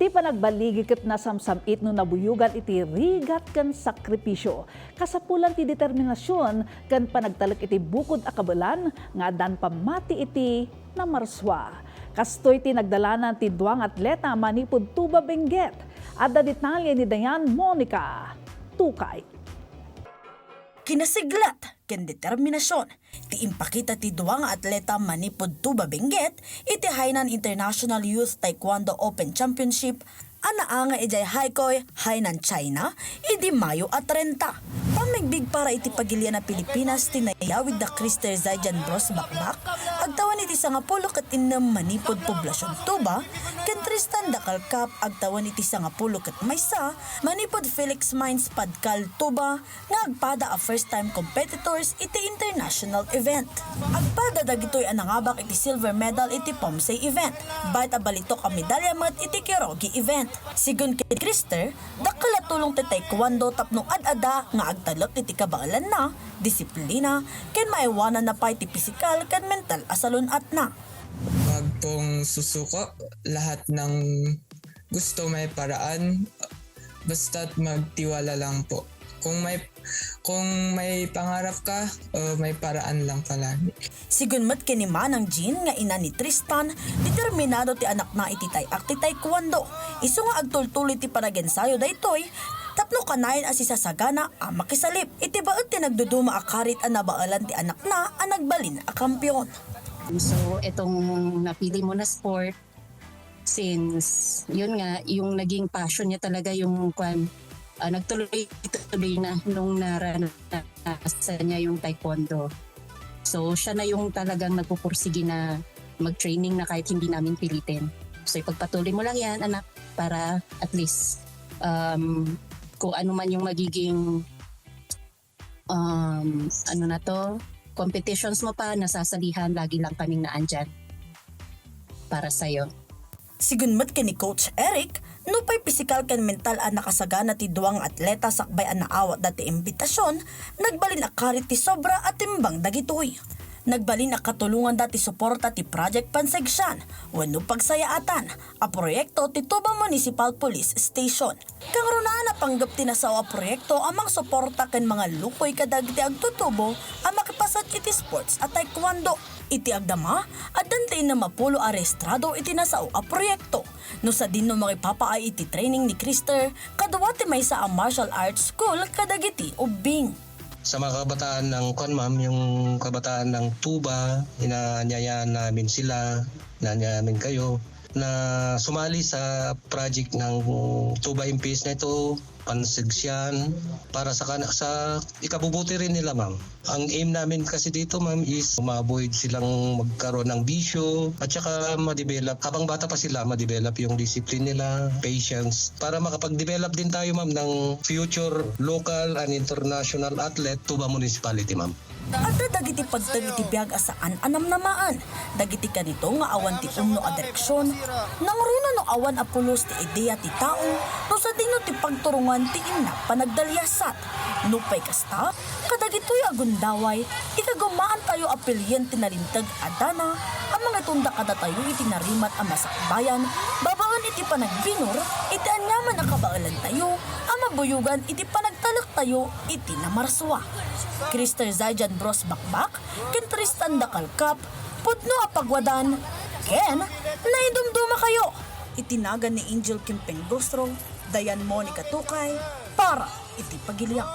Ti panagbaligikit na samsamit no nabuyugan iti rigat kan sakripisyo. Kasapulan ti determinasyon kan panagtalek iti bukod akabalan nga dan pamati iti na marswa. Kastoy ti nagdalanan ti duang atleta manipod Tuba Benguet. Adda detalye ni Dayan Monica Tukay. Kinasiglat ken determinasyon ti impakita ti duwa nga atleta manipod Tuba Benguet iti Hainan International Youth Taekwondo Open Championship anaa nga ijay Haikoy, Hainan, China idi Mayo at 30. Pamigbig para iti pagilya na Pilipinas tinayawid da Krister Zaijan Bros Bakbak agtawan iti 10 ket 6 manipod poblasyon Tuba ken Tristan Dakal Cup agtawan iti 10 ket maysa manipod Felix Mines Padkal Tuba nga agpada a first time competitors iti international event. Agpada dagitoy anangabak iti silver medal iti Pomsey event. Bayat abalitok ang medalya mat iti Kirogi event. Sigun kay Krister, dakala tulong ti taekwondo tapno ad-ada nga agtalok iti kabalan na, disiplina, ken maiwanan na pa iti pisikal ken mental asalun at na. Wag pong susuko, lahat ng gusto may paraan, basta't magtiwala lang po. Kung may pangarap ka, may paraan lang palagi. Sigun mat kini Manang Jean nga ina ni Tristan, determinado ti anak na iti tayak ti taekwondo. Isu nga agtultuloy ti panagensayo daytoy, tapno kanayon as isasagana a makisalip. Iti baet ti nagduduma akarit a nabaalan ti anak na a nagbalin a kampyon. So itong napili mo na sport, since yun nga yung naging passion niya talaga yung nagtuloy na nung naranasan niya yung taekwondo. So siya na yung talagang nagpupursige na mag-training na kahit hindi namin pilitin. So ipagpatuloy mo lang yan anak para at least kung ano man yung magiging competitions mo pa, nasasalihan, lagi lang kaming naandyan para sa'yo. Sigun mat kini Coach Eric, nupay pisikal ken mental a nakasagana ti duwang atleta sakbay a naawat dati imbitasyon, nagbalin akarit ti sobra at timbang dagitoy. Nagbalin a katulungan dati suporta ti Project Pansegsyan, wenno pagsayaatan, a proyekto ti Tuba Municipal Police Station. Kang runaan na panggap tinasaw a proyekto amang suporta ken mga lukoy kadag ti agtutubo a makipasat iti sports at taekwondo. Iti agdama, adante na mapulo arestrado iti nasao a proyekto. No sa din no makipapaay iti training ni Krister, kadwa ti maysa a martial arts school kadagiti ubing. Sa mga kabataan ng ma'am, yung kabataan ng Tuba, inaanyayaan namin sila, inaanyayaan namin kayo na sumali sa project ng Tuba MPS na ito, Pansegsyan, para sa ikabubuti rin nila ma'am. Ang aim namin kasi dito ma'am is ma-avoid silang magkaroon ng bisyo at saka ma-develop, habang bata pa sila, ma-develop yung discipline nila, patience, para makapag-develop din tayo ma'am ng future local and international athlete Tuba Municipality ma'am. At dagiti pagdagiti biyag asaan anam namaan. Dagiti kanito nga awan ti umno a direksyon. Nang runa no awan a pulos ti ideya ti tao, no sa dino ti pagturungan ti ina panagdalyasat. Nupay kasta, kadagitoy agundaway, ikagumaan tayo apelyen ti nalintag adana, ang mga tunda kada tayo iti narimat ang masakbayan, babaan iti panagbinor, iti anyaman nakabaalan tayo, ang mabuyugan iti panagtalak tayo, iti namarswa. Krister Zaijan Bros Bakbak, ken Tristan Dakal Cup, pudno a pagwadan, ken naidumduma kayo. Itinagan ni Angel Kimpeng Gustro, Dayan Monica Tukay, para iti pagiliang.